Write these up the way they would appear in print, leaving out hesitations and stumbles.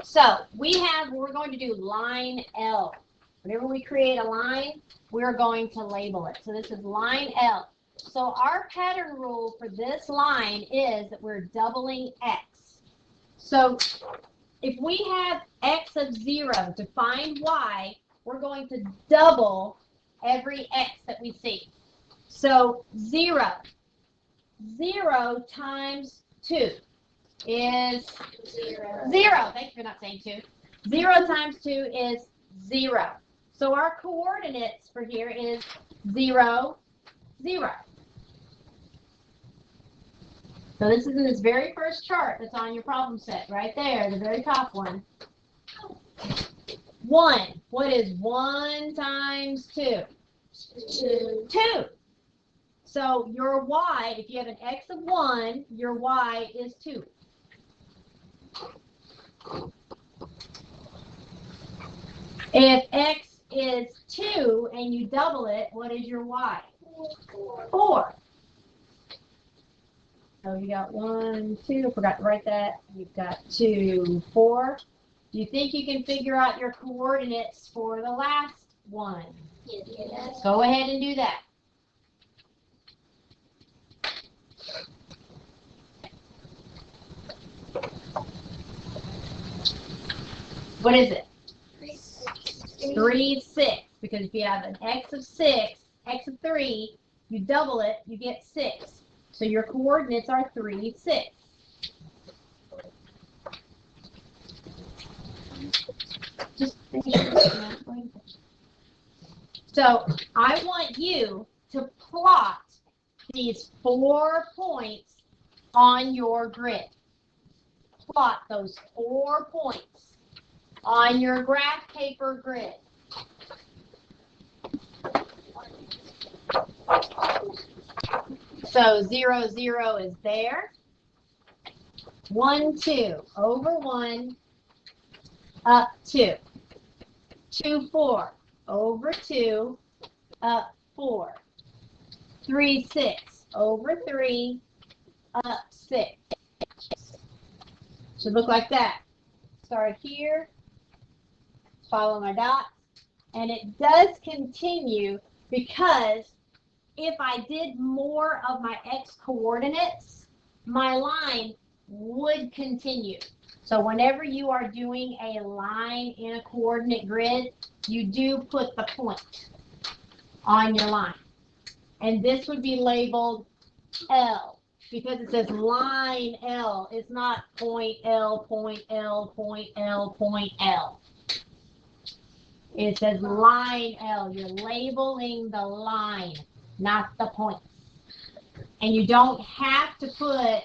So we're going to do line L. Whenever we create a line, we're going to label it. So this is line L. So our pattern rule for this line is that we're doubling x. So if we have x of 0 to find y, we're going to double every x that we see. So 0. 0 times 2 is 0. Thank you for not saying 2. 0 times 2 is 0. So our coordinates for here is 0, 0. So this is in this very first chart that's on your problem set, right there, the very top one. 1. What is 1 times 2? 2. So your y, if you have an x of 1, your y is 2. If x is 2 and you double it, what is your y? 4. So you got 1, 2, I forgot to write that. You've got 2, 4. Do you think you can figure out your coordinates for the last one? Yes. Go ahead and do that. What is it? 3, 6. Because if you have an x of 6, x of 3, you double it, you get 6. So your coordinates are 3, 6. Just so I want you to plot these 4 points on your grid. Plot those 4 points on your graph paper grid. So 0, 0 is there. 1, 2, over 1, up 2. 2, 4, over 2, up 4. 3, 6, over 3, up 6. Should look like that. Start here, follow my dots, and it does continue because if I did more of my x coordinates, my line would continue. So whenever you are doing a line in a coordinate grid, you do put the point on your line. And this would be labeled L because it says line L. It's not point L, point L, point L, point L. It says line L. You're labeling the line, not the points. And you don't have to put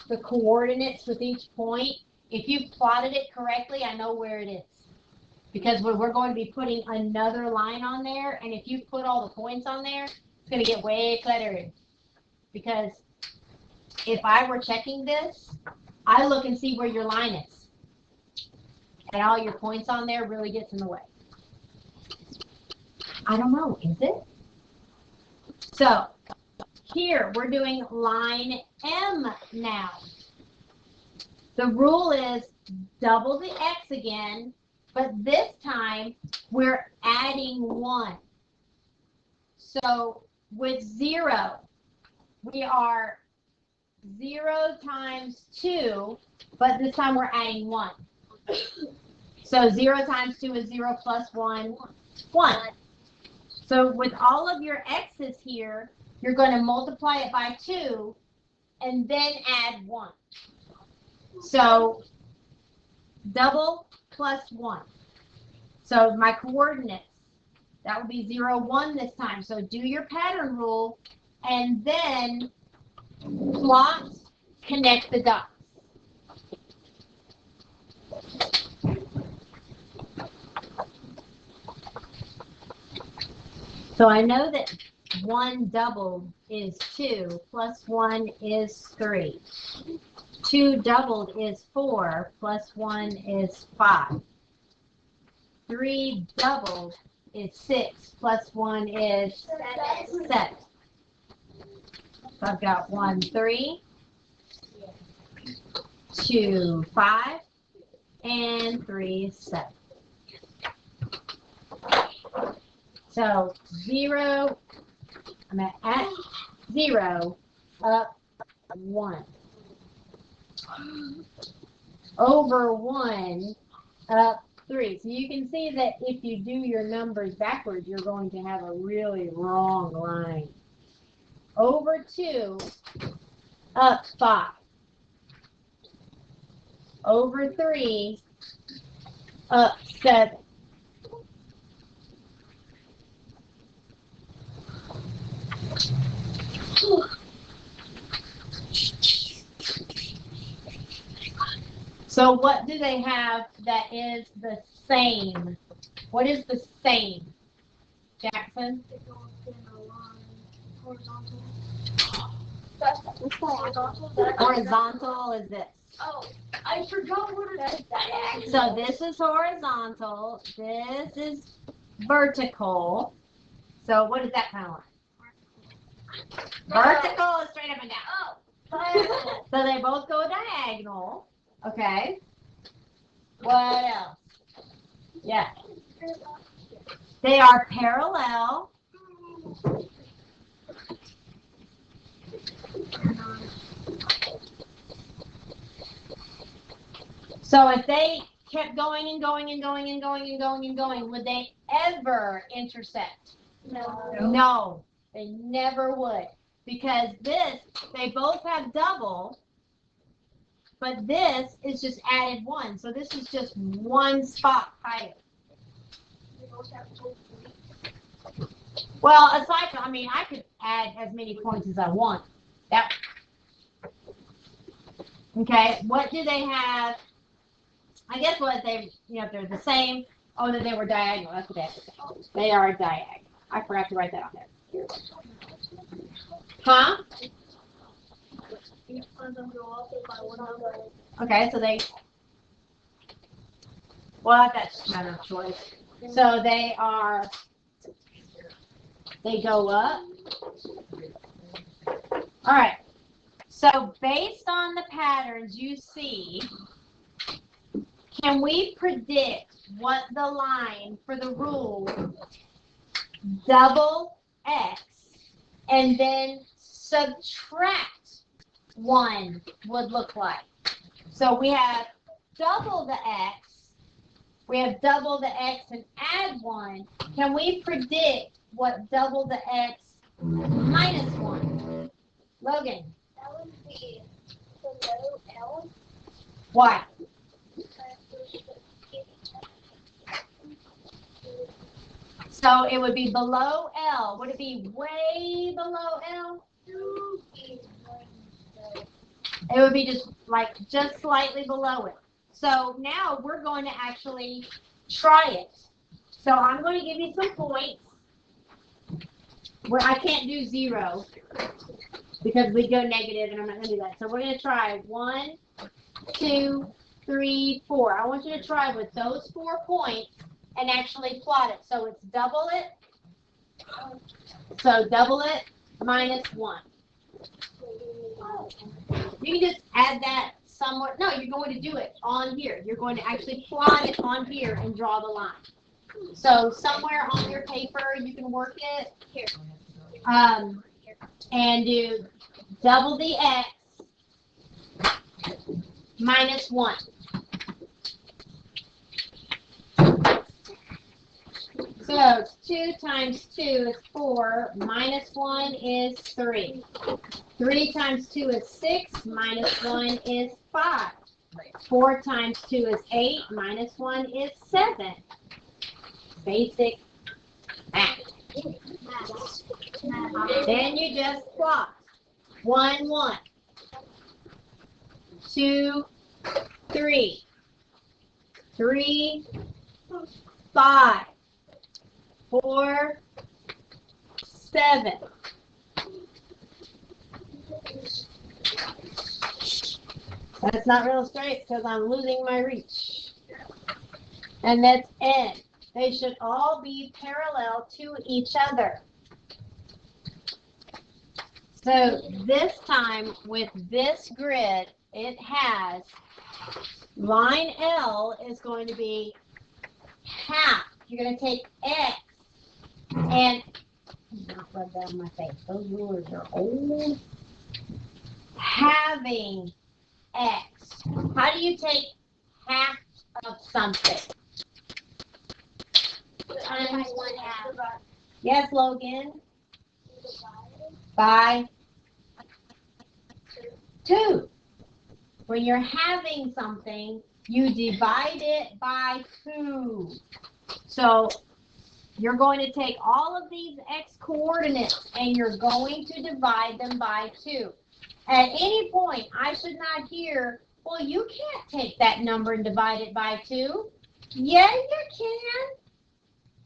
the coordinates with each point. If you've plotted it correctly, I know where it is. Because we're going to be putting another line on there, and if you put all the points on there, it's going to get way cluttered. Because if I were checking this, I look and see where your line is. And all your points on there really gets in the way. I don't know, is it? So, here, we're doing line M now. The rule is double the x again, but this time we're adding 1. So with 0, we are 0 times 2, but this time we're adding 1. So 0 times 2 is 0 plus 1, 1. So with all of your x's here, you're going to multiply it by 2 and then add 1. So double plus 1. So my coordinates, that would be 0, 1 this time. So do your pattern rule and then plot, connect the dots. So I know that 1 doubled is 2, plus 1 is 3. 2 doubled is 4, plus 1 is 5. 3 doubled is 6, plus 1 is 7. So I've got 1, 3, 2, 5, and 3 is 7. So 0, I'm at 0, up 1. Over 1, up 3. So you can see that if you do your numbers backwards, you're going to have a really wrong line. Over 2, up 5. Over 3, up 7. So what do they have that is the same? What is the same? Jackson? Horizontal is this. Oh, I forgot what it is. So this is horizontal. This is vertical. So what is that kind of line? Vertical is straight up and down. Oh, So they both go diagonal. Okay. What else? Yeah. They are parallel. So if they kept going and going and going and going and going and going, would they ever intersect? no. No, they never would. Because this, they both have double, but this is just added 1. So this is just 1 spot higher. Well, aside from, I mean, I could add as many points as I want. That. Okay, what do they have? I guess what they, if they're the same, oh, that they were diagonal. That's what they have to say. They are diagonal. I forgot to write that on there. Huh? Okay, so they, well, that's a matter of choice. So they go up. All right. So based on the patterns you see, can we predict what the line for the rule double x and then subtract 1 would look like? So we have double the x, we have double the x and add 1. Can we predict what double the x minus 1? Logan. That would be below L. Why? So it would be below L. Would it be way below L? It would be just slightly below it. So now we're going to actually try it. So I'm going to give you some points where I can't do 0 because we go negative and I'm not going to do that. So we're going to try 1, 2, 3, 4. I want you to try with those 4 points and actually plot it. So it's double it. So double it minus 1. You can just add that somewhere. No, you're going to do it on here. You're going to actually plot it on here and draw the line. So somewhere on your paper, you can work it here. And do double the x minus 1. So 2 times 2 is 4, minus 1 is 3. 3 times 2 is 6, minus 1 is 5. 4 times 2 is 8, minus 1 is 7. Basic math. Then you just plot 1, 1, 2, 3, 3, 5, 4, 7. That's not real straight because I'm losing my reach. And that's N. They should all be parallel to each other. So this time with this grid, it has line L is going to be half. You're going to take X and not rub that on my face. Those rulers are old. Having X. How do you take half of something? Times 1/2. Yes, Logan? By 2. When you're having something, you divide it by 2. So you're going to take all of these X coordinates and you're going to divide them by 2. At any point, I should not hear, well, you can't take that number and divide it by 2. Yeah, you can,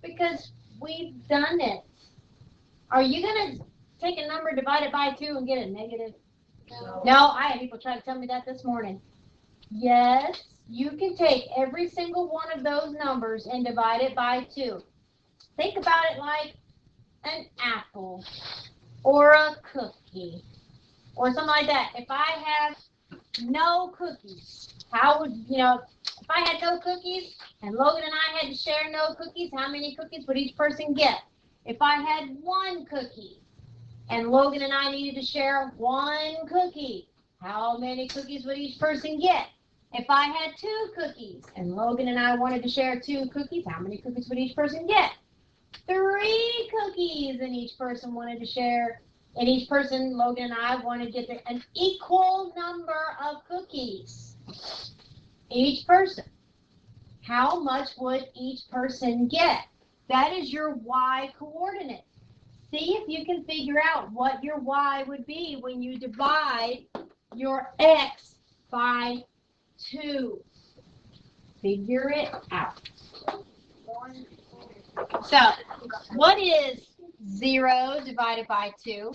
because we've done it. Are you going to take a number, divide it by 2, and get a negative? No, I had people try to tell me that this morning. Yes, you can take every single one of those numbers and divide it by 2. Think about it like an apple or a cookie or something like that. If I have no cookies, how would, if I had no cookies and Logan and I had to share no cookies, how many cookies would each person get? If I had 1 cookie and Logan and I needed to share 1 cookie, how many cookies would each person get? If I had 2 cookies and Logan and I wanted to share 2 cookies, how many cookies would each person get? 3 cookies and each person wanted to share, and each person, Logan and I, wanted to get an equal number of cookies. Each person. How much would each person get? That is your Y coordinate. See if you can figure out what your Y would be when you divide your X by 2. Figure it out. So, what is 0 divided by 2?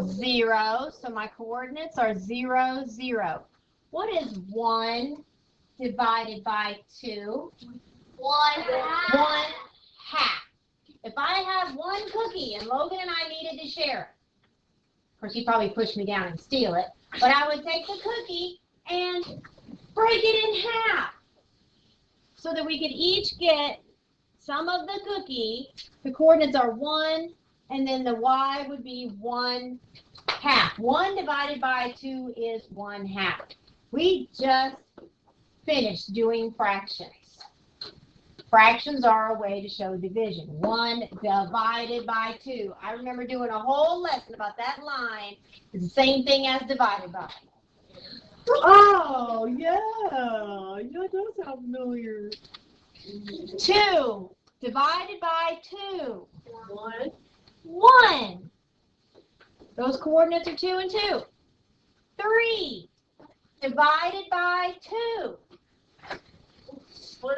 0. So my coordinates are 0, 0. What is 1 divided by 2? 1/2. If I have 1 cookie and Logan and I needed to share it, of course he'd probably push me down and steal it, but I would take the cookie and break it in half so that we could each get some of the cookie. The coordinates are 1, and then the Y would be 1/2. 1 divided by 2 is 1/2. We just finished doing fractions. Fractions are a way to show division. 1 divided by 2. I remember doing a whole lesson about that line. It's the same thing as divided by. Oh, yeah. That does sound familiar. 2 divided by 2. 1. Those coordinates are 2 and 2. 3 divided by 2.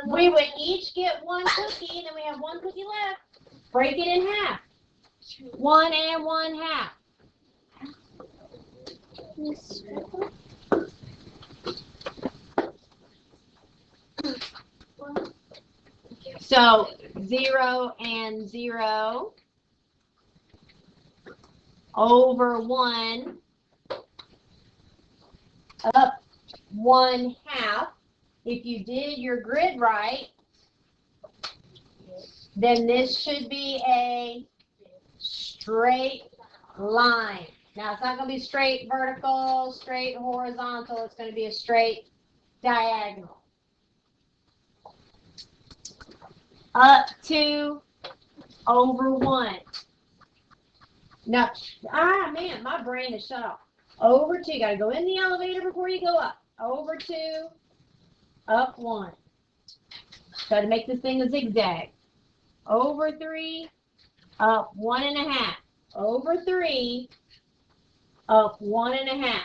We would each get 1 cookie, and then we have 1 cookie left. Break it in half. 1 and 1/2. So 0 and 0 over 1 up 1/2. If you did your grid right, then this should be a straight line. Now, it's not going to be straight vertical, straight horizontal. It's going to be a straight diagonal. Up 2 over 1. Now, man, my brain is shut off. Over 2. You got to go in the elevator before you go up. Over 2, up 1. Try to make this thing a zigzag. Over 3, up 1.5. Over 3, up 1.5.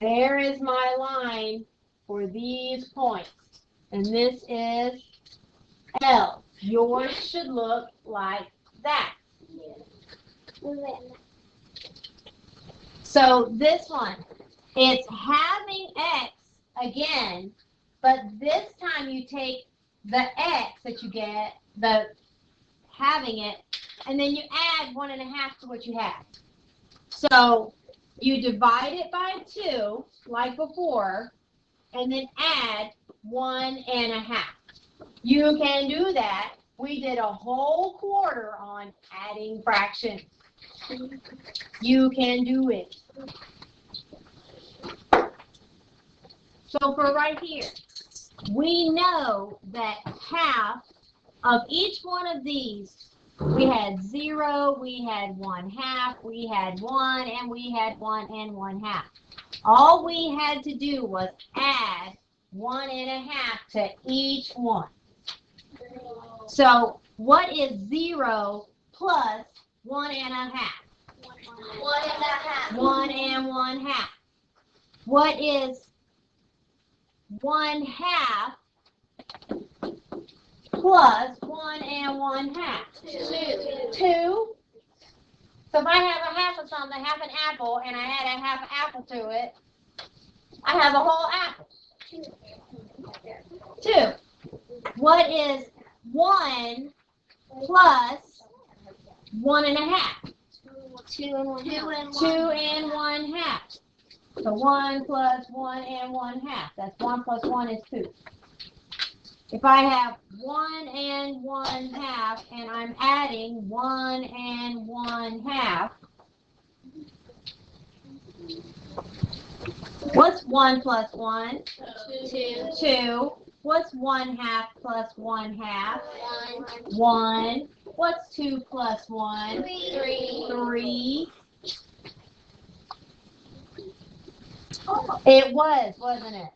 There is my line for these points. And this is L. Yours should look like that. So this one, it's having X again, but this time you take the X that you get, the having it, and then you add 1.5 to what you have. So You divide it by 2, like before, and then add 1.5. You can do that. We did a whole quarter on adding fractions. You can do it. So for right here, we know that half of each one of these, we had 0, we had 1/2, we had 1, and we had 1 and 1/2. All we had to do was add 1.5 to each one. So what is 0 plus 1.5? 1.5. 1 and 1/2. What is 1/2 plus 1 and 1/2? 2. So if I have a half of something, half an apple, and I add a half apple to it, I have a whole apple. 2. What is 1 plus 1.5? 2 and 1/2. 2 and 1/2. So 1 plus 1 and 1/2. That's 1 plus 1 is 2. If I have 1 and 1/2 and I'm adding 1 and 1/2, what's 1 plus 1? 2. 2. What's 1/2 plus 1/2? 1. 1. What's 2 plus 1? 3. 3. It was, wasn't it?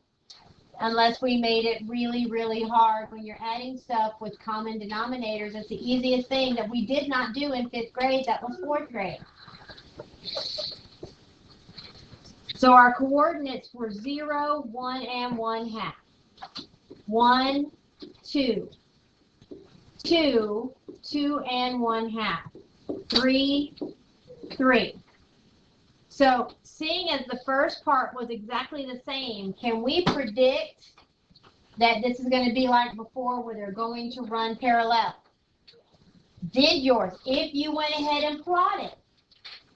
Unless we made it really, really hard. When you're adding stuff with common denominators, it's the easiest thing that we did not do in 5th grade. That was 4th grade. So our coordinates were 0, 1, and 1/2. 1, 2. 2, 2 and 1/2. 3, 3. So seeing as the first part was exactly the same, can we predict that this is going to be like before where they're going to run parallel? Did yours? If you went ahead and plotted.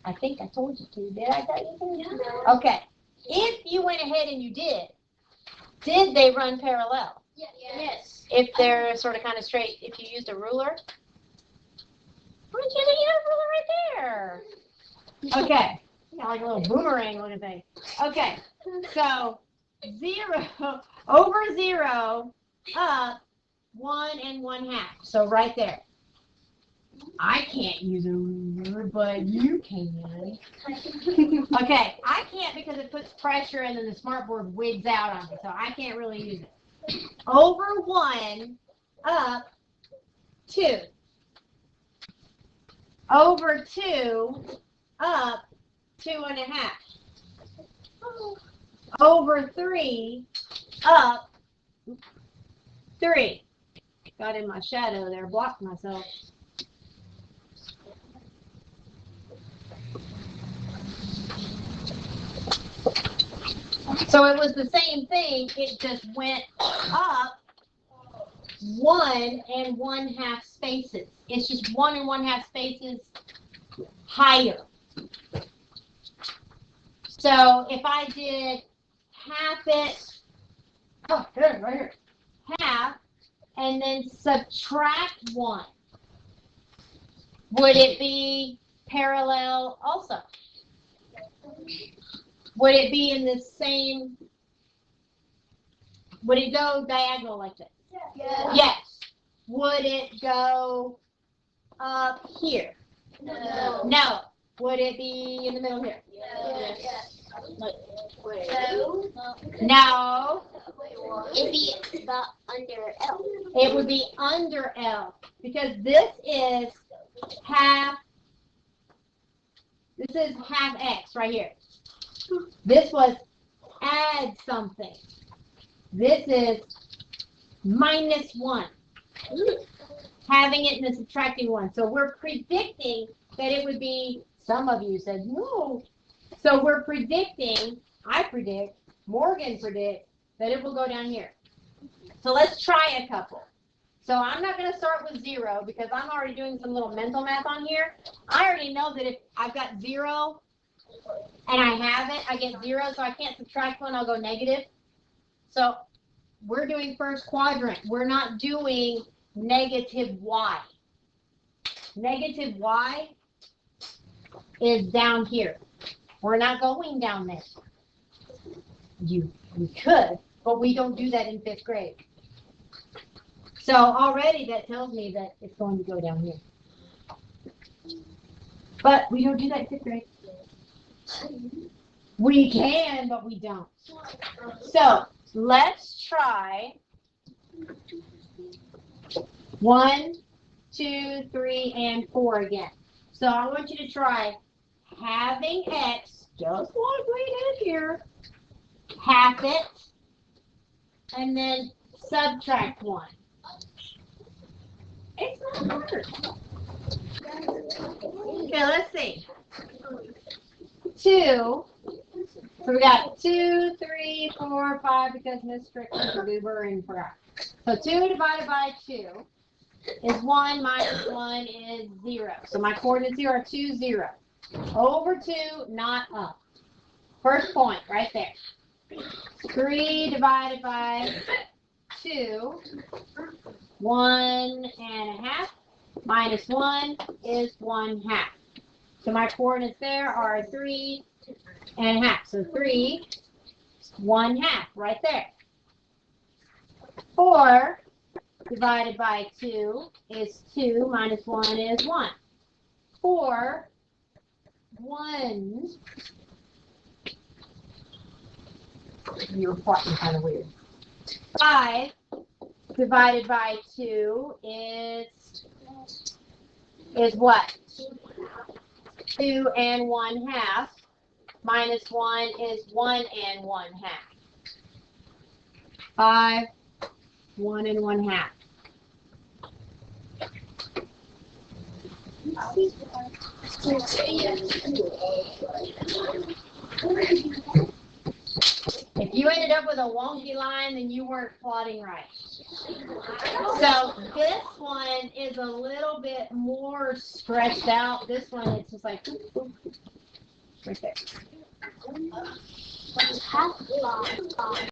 I think I told you to. Did I tell you to? No. Okay. If you went ahead and you did they run parallel? Yes. If they're sort of kind of straight, if you used a ruler? Why can't I get a ruler right there? Okay. Yeah, like a little boomerang looking thing. Okay. So 0 over 0 up 1 and 1/2. So right there. I can't use a ruler, but you can. Okay, I can't because it puts pressure and then the smartboard wigs out on me, so I can't really use it. Over 1 up 2. Over 2 up 2.5. Over 3 up 3. Got in my shadow there, blocked myself. So it was the same thing, it just went up 1 and 1/2 spaces. It's just 1 and 1/2 spaces higher. So if I did half it, oh, here, right here, half, and then subtract 1, would it be parallel also? Would it be in the same, would it go diagonal like this? Yes. Yes. Would it go up here? No. No. Would it be in the middle here? Yes. No. It'd be the under L. It would be under L because this is half X right here. This was add something. This is -1. Having it and subtracting 1. So we're predicting that it would be, some of you said no. So we're predicting, I predict, Morgan predicts, that it will go down here. So let's try a couple. So I'm not going to start with 0 because I'm already doing some little mental math on here. I already know that if I've got 0 and I have it, I get 0, so I can't subtract 1, I'll go negative. So we're doing first quadrant. We're not doing negative y. Negative y is down here. We're not going down there. We could, but we don't do that in 5th grade. So already that tells me that it's going to go down here. But we don't do that in 5th grade. We can, but we don't. So let's try 1, 2, 3, and 4 again. So I want you to try having x, just like we did here, half it, and then subtract 1. It's not hard. Okay, let's see. 2. So we got 2, 3, 4, 5 because Miss Strickland's a goober and forgot. So 2 divided by 2 is 1 minus 1 is 0. So my coordinates here are 2, 0. Over 2, not up. First point right there. 3 divided by 2, 1½ minus 1 is 1/2. So my coordinates there are 3½ So 3, 1/2 right there. 4 divided by 2 is 2 minus 1 is 1. 4, 1. You were plotting kind of weird. 5 divided by 2 is what? 2 and 1/2 minus 1 is 1 and 1/2. 5, 1 and 1/2. If you ended up with a wonky line, then you weren't plotting right. So this one is a little bit more stretched out. This one, it's just like, boop, boop, right there.